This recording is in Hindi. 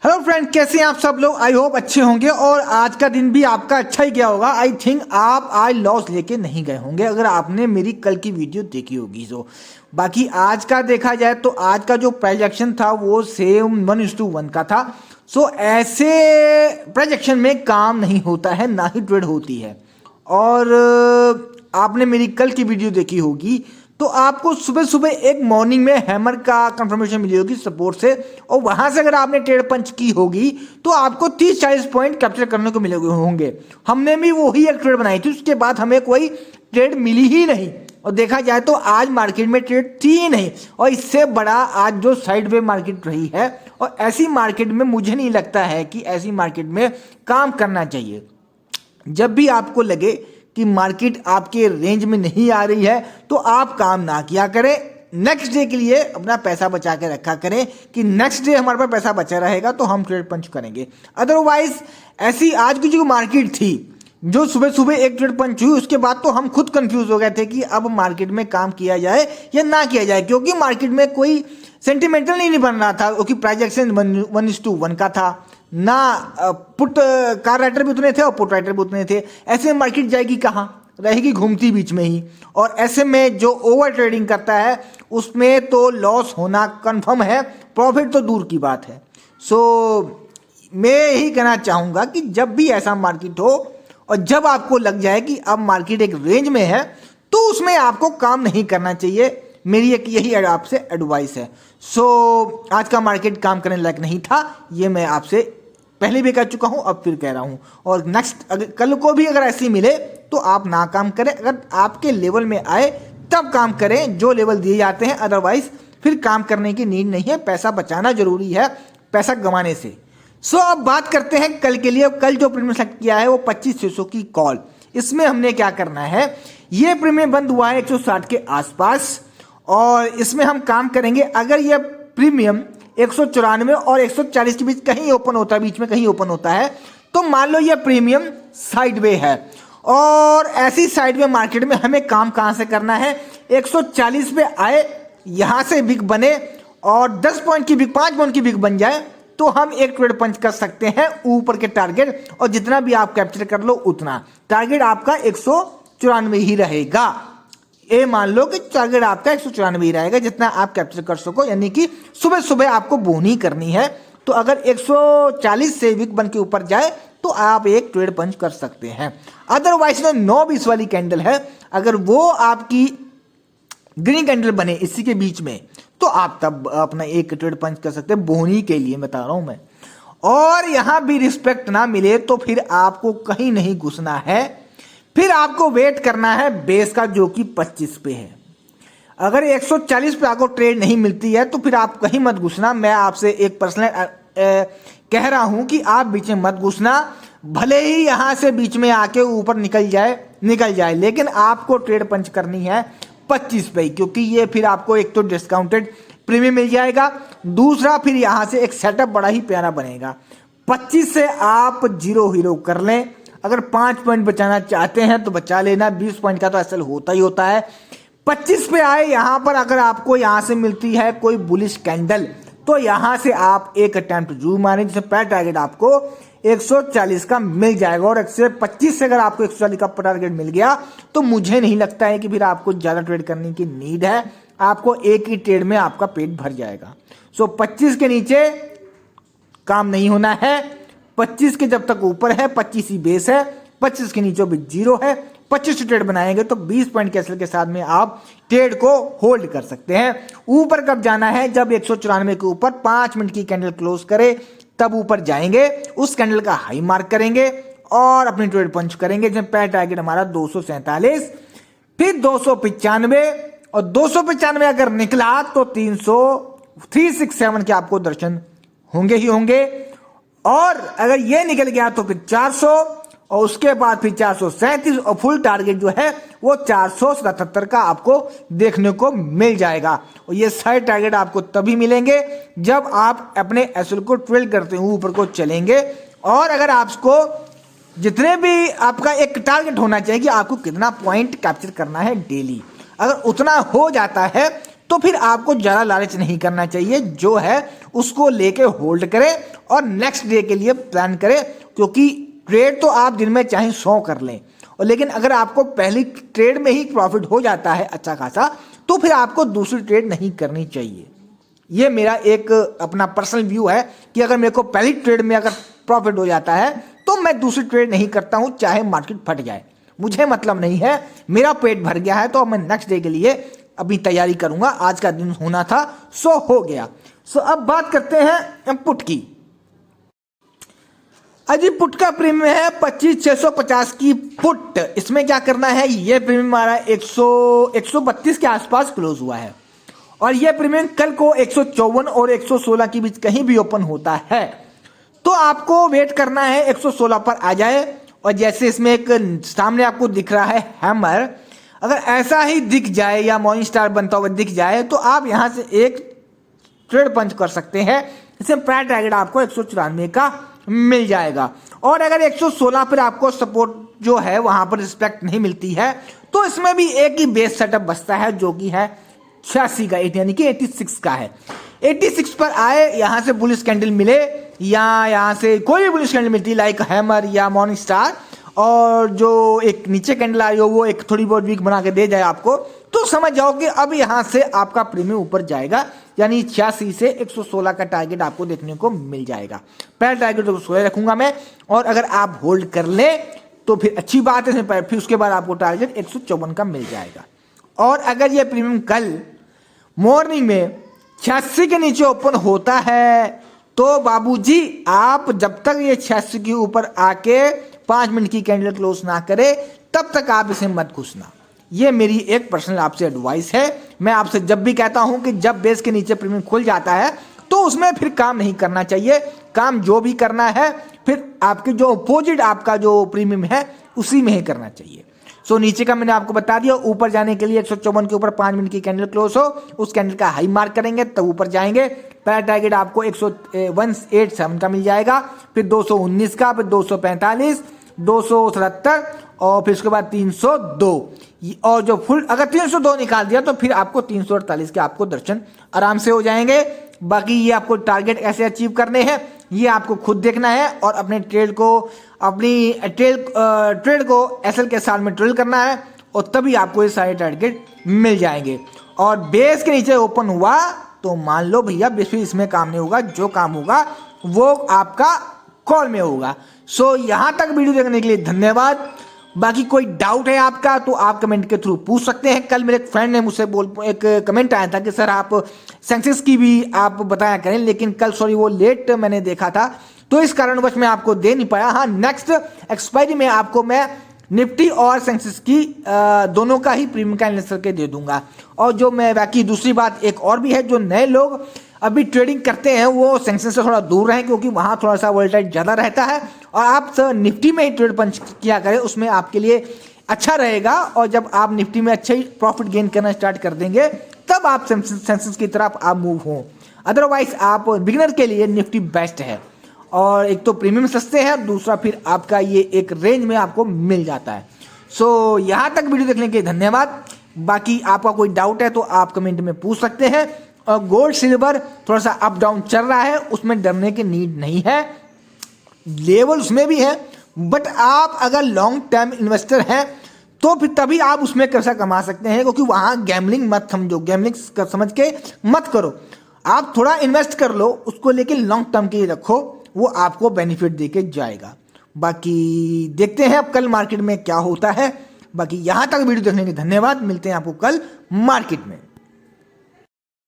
हेलो फ्रेंड, कैसे हैं आप सब लोग। आई होप अच्छे होंगे और आज का दिन भी आपका अच्छा ही गया होगा। आई थिंक आप आज लॉस लेके नहीं गए होंगे अगर आपने मेरी कल की वीडियो देखी होगी। तो बाकी आज का देखा जाए तो आज का जो प्रोजेक्शन था वो सेम 1:1 का था। सो ऐसे प्रोजेक्शन में काम नहीं होता है, ना ही ट्रेड होती है। और आपने मेरी कल की वीडियो देखी होगी तो आपको सुबह सुबह एक मॉर्निंग में हैमर का कंफर्मेशन मिली होगी सपोर्ट से, और वहां से अगर आपने ट्रेड पंच की होगी तो आपको 30-40 पॉइंट कैप्चर करने को मिले होंगे। हमने भी वही एक ट्रेड बनाई थी, उसके बाद हमें कोई ट्रेड मिली ही नहीं। और देखा जाए तो आज मार्केट में ट्रेड थी ही नहीं, और इससे बड़ा आज जो साइडवे मार्केट रही है। और ऐसी मार्केट में मुझे नहीं लगता है कि ऐसी मार्केट में काम करना चाहिए। जब भी आपको लगे कि मार्केट आपके रेंज में नहीं आ रही है तो आप काम ना किया करें। नेक्स्ट डे के लिए अपना पैसा बचा के रखा करें कि नेक्स्ट डे हमारे पास पैसा बचा रहेगा तो हम ट्रेड पंच करेंगे। अदरवाइज ऐसी आज की जो मार्केट थी, जो सुबह सुबह एक ट्रेड पंच हुई, उसके बाद तो हम खुद कंफ्यूज हो गए थे कि अब मार्केट में काम किया जाए या ना किया जाए, क्योंकि मार्केट में कोई सेंटिमेंटल नहीं बन रहा था, क्योंकि प्रोजेक्शन 1:1 का था। ना पुट कार राइटर भी उतने थे और पुट राइटर भी उतने थे। ऐसे में मार्केट जाएगी कहाँ, रहेगी घूमती बीच में ही। और ऐसे में जो ओवर ट्रेडिंग करता है उसमें तो लॉस होना कंफर्म है, प्रॉफिट तो दूर की बात है। सो मैं यही कहना चाहूँगा कि जब भी ऐसा मार्केट हो और जब आपको लग जाए कि अब मार्केट एक रेंज में है तो उसमें आपको काम नहीं करना चाहिए। मेरी एक यही आपसे एडवाइस है। सो आज का मार्केट काम करने लायक नहीं था, ये मैं आपसे पहले भी कह चुका हूं, अब फिर कह रहा हूं। और नेक्स्ट अगर कल को भी अगर ऐसी मिले तो आप ना काम करें। अगर आपके लेवल में आए तब काम करें जो लेवल दिए जाते हैं, अदरवाइज फिर काम करने की नीड नहीं है। पैसा बचाना जरूरी है पैसा गंवाने से। सो अब बात करते हैं कल के लिए। कल जो प्रीमियम सेलेक्ट किया है वो 2500 की कॉल। इसमें हमने क्या करना है, ये प्रीमियम बंद हुआ है 160 के आसपास और इसमें हम काम करेंगे। अगर ये प्रीमियम 194 और 140 के बीच कहीं ओपन होता है, बीच में कहीं ओपन होता है, तो मान लो ये प्रीमियम साइडवे है। और ऐसी साइडवे मार्केट में हमें काम कहां से करना है, 140 पे आए, यहां से बिग बने और 10 पॉइंट की बिग, 5 पॉइंट की बिग बन जाए तो हम एक ट्रेड पंच कर सकते हैं ऊपर के टारगेट। और जितना भी आप कैप्चर कर लो उतना टारगेट आपका 194 ही रहेगा। ये मान लो कि टारगेट आपका 194 ही रहेगा जितना आप कैप्चर कर सको, यानी कि सुबह सुबह आपको बोनी करनी है। तो अगर 140 से विक बन के ऊपर जाए तो आप एक ट्रेड पंच कर सकते हैं। अदरवाइज 9-20 वाली कैंडल है, अगर वो आपकी ग्रीन कैंडल बने इसी के बीच में तो आप तब अपना एक ट्रेड पंच कर सकते हैं, बोनी के लिए बता रहा हूं मैं। और यहां भी रिस्पेक्ट ना मिले तो फिर आपको कहीं नहीं घुसना है, फिर आपको वेट करना है बेस का जो कि 25 पे है। अगर 140 पे आपको ट्रेड नहीं मिलती है तो फिर आप कहीं मत घुसना। मैं आपसे एक पर्सनल कह रहा हूं कि आप बीच में मत घुसना, भले ही यहां से बीच में आके ऊपर निकल जाए, लेकिन आपको ट्रेड पंच करनी है 25 पे, क्योंकि ये फिर आपको एक तो डिस्काउंटेड प्रीमियम मिल जाएगा, दूसरा फिर यहां से एक सेटअप बड़ा ही प्यारा बनेगा। 25 से आप जीरो हीरो कर लें। अगर 5 पॉइंट बचाना चाहते हैं तो बचा लेना, 20 पॉइंट का तो असल होता ही होता है। 25 पे आए यहां पर, अगर आपको यहां से मिलती है कोई बुलिश कैंडल तो यहां से आप एक अटेम्प्ट जरूर मारें, जिससे पहला टारगेट आपको 140 का मिल जाएगा। और 125 से अगर आपको 140 का टारगेट मिल गया तो मुझे नहीं लगता है कि फिर आपको ज्यादा ट्रेड करने की नीड है, आपको एक ही ट्रेड में आपका पेट भर जाएगा। सो 25 के नीचे काम नहीं होना है, 25 के जब तक ऊपर है 25 ही बेस है, 25 के नीचे भी जीरो है। 25 ट्रेड बनाएंगे तो 20 पॉइंट कैसल के साथ में आप ट्रेड को होल्ड कर सकते हैं। ऊपर कब जाना है, जब 194 के ऊपर 5 मिनट की कैंडल क्लोज करे तब ऊपर जाएंगे, उस कैंडल का हाई मार्क करेंगे और अपनी ट्रेड पंच करेंगे। जब पहला टारगेट हमारा 247, फिर 295 और 295 अगर निकला तो 367 के आपको दर्शन होंगे ही होंगे। और अगर ये निकल गया तो फिर 400 और उसके बाद फिर 437 और फुल टारगेट जो है वो 477 का आपको देखने को मिल जाएगा। और ये सारे टारगेट आपको तभी मिलेंगे जब आप अपने एसएल को ट्रेड करते हुए ऊपर को चलेंगे। और अगर आपको जितने भी आपका एक टारगेट होना चाहिए कि आपको कितना पॉइंट कैप्चर करना है डेली, अगर उतना हो जाता है तो फिर आपको ज़्यादा लालच नहीं करना चाहिए, जो है उसको लेके होल्ड करें और नेक्स्ट डे के लिए प्लान करें, क्योंकि ट्रेड तो आप दिन में चाहे 100 कर लें, और लेकिन अगर आपको पहली ट्रेड में ही प्रॉफिट हो जाता है अच्छा खासा, तो फिर आपको दूसरी ट्रेड नहीं करनी चाहिए। ये मेरा एक अपना पर्सनल व्यू है कि अगर मेरे को पहली ट्रेड में अगर प्रॉफिट हो जाता है तो मैं दूसरी ट्रेड नहीं करता हूँ, चाहे मार्केट फट जाए, मुझे मतलब नहीं है, मेरा पेट भर गया है तो मैं नेक्स्ट डे के लिए अपनी तैयारी करूंगा। आज का दिन होना था सो हो गया। सो अब बात करते हैं पुट की। अजी पुट का प्रीमियम है 25,650 की पुट। इसमें क्या करना है, ये प्रीमियम हमारा 132 के आसपास क्लोज हुआ है और ये प्रीमियम कल को 154 और 116 के बीच कहीं भी ओपन होता है, तो आपको वेट करना है 116 पर आ जाए। और जैसे इसमें एक सामने आपको दिख रहा है हैमर, अगर ऐसा ही दिख जाए या मॉर्निंग स्टार बनता हुआ दिख जाए तो आप यहां से एक ट्रेड पंच कर सकते हैं। इसमें प्राइस टारगेट आपको 194 का मिल जाएगा। और अगर 116 पर आपको सपोर्ट जो है वहां पर रिस्पेक्ट नहीं मिलती है तो इसमें भी एक ही बेस सेटअप बचता है, जो कि है 86 का, यानी कि 86 का है। 86 पर आए, यहां से बुलिश कैंडल मिले या यहां से कोई भी बुलिश कैंडल मिलती लाइक हैमर या मॉर्निंग स्टार, और जो एक नीचे कैंडल आई हो वो एक थोड़ी बहुत वीक बना के दे जाए आपको, तो समझ जाओ कि अब यहां से आपका प्रीमियम ऊपर जाएगा, यानी 86 से 116 का टारगेट आपको देखने को मिल जाएगा। पहला टारगेट 116 रखूंगा मैं, और अगर आप होल्ड कर ले तो फिर अच्छी बात है, फिर उसके बाद आपको टारगेट 154 का मिल जाएगा। और अगर ये प्रीमियम कल मॉर्निंग में 86 के नीचे ओपन होता है तो बाबूजी आप जब तक ये 86 के ऊपर आके 5 मिनट की कैंडल क्लोज ना करे तब तक आप इसे मत घुसना। ये मेरी एक पर्सनल आपसे एडवाइस है। मैं आपसे जब भी कहता हूं कि जब बेस के नीचे प्रीमियम खुल जाता है तो उसमें फिर काम नहीं करना चाहिए, काम जो भी करना है फिर आपके जो अपोजिट आपका जो प्रीमियम है उसी में ही करना चाहिए। सो नीचे का मैंने आपको बता दिया, ऊपर जाने के लिए 154 के ऊपर 5 मिनट की कैंडल क्लोज हो, उस कैंडल का हाई मार्क करेंगे तब ऊपर जाएंगे। पहला टारगेट आपको 187 का मिल जाएगा, फिर 219 का, फिर 245, 277 और फिर उसके बाद 302, और जो फुल अगर 302 निकाल दिया तो फिर आपको 348 के आपको दर्शन आराम से हो जाएंगे। बाकी ये आपको टारगेट ऐसे अचीव करने हैं ये आपको खुद देखना है, और अपने ट्रेड को एसएल के साथ में ट्रेड करना है, और तभी आपको ये सारे टारगेट मिल जाएंगे। और बेस के नीचे ओपन हुआ तो मान लो भैया बेस इसमें काम नहीं होगा, जो काम होगा वो आपका कॉल में होगा। सो यहाँ तक वीडियो देखने के लिए धन्यवाद। बाकी कोई डाउट है आपका तो आप कमेंट के थ्रू पूछ सकते हैं। कल मेरे एक फ्रेंड ने मुझसे एक कमेंट आया था कि सर आप सेंसेक्स की भी आप बताया करें, लेकिन कल सॉरी वो लेट मैंने देखा था तो इस कारणवश मैं आपको दे नहीं पाया। हाँ, नेक्स्ट एक्सपायरी में आपको मैं निफ्टी और सेंसेक्स की दोनों का ही प्रीमियम का एनालिसिस करके दे दूंगा। और जो मैं बाकी दूसरी बात एक और भी है, जो नए लोग अभी ट्रेडिंग करते हैं वो सेंसेक्स से थोड़ा दूर रहें, क्योंकि वहाँ थोड़ा सा वोलेटाइल ज़्यादा रहता है, और आप निफ्टी में ही ट्रेड पंच किया करें, उसमें आपके लिए अच्छा रहेगा। और जब आप निफ्टी में अच्छा ही प्रॉफिट गेन करना स्टार्ट कर देंगे तब आप सेंसेक्स की तरफ आप मूव हों। अदरवाइज आप बिगिनर के लिए निफ्टी बेस्ट है, और एक तो प्रीमियम सस्ते हैं, दूसरा फिर आपका ये एक रेंज में आपको मिल जाता है। सो यहाँ तक वीडियो देखने के लिए धन्यवाद। बाकी आपका कोई डाउट है तो आप कमेंट में पूछ सकते हैं। और गोल्ड सिल्वर थोड़ा सा अप डाउन चल रहा है, उसमें डरने की नीड नहीं है, लेवल उसमें भी है, बट आप अगर लॉन्ग टर्म इन्वेस्टर हैं तो फिर तभी आप उसमें पैसा कमा सकते हैं, क्योंकि वहाँ गैम्बलिंग मत समझो, गैम्बलिंग समझ के मत करो। आप थोड़ा इन्वेस्ट कर लो उसको, लेकिन लॉन्ग टर्म के लिए रखो, वो आपको बेनिफिट देके जाएगा। बाकी देखते हैं अब कल मार्केट में क्या होता है। बाकी यहाँ तक वीडियो देखने के धन्यवाद, मिलते हैं आपको कल मार्केट में।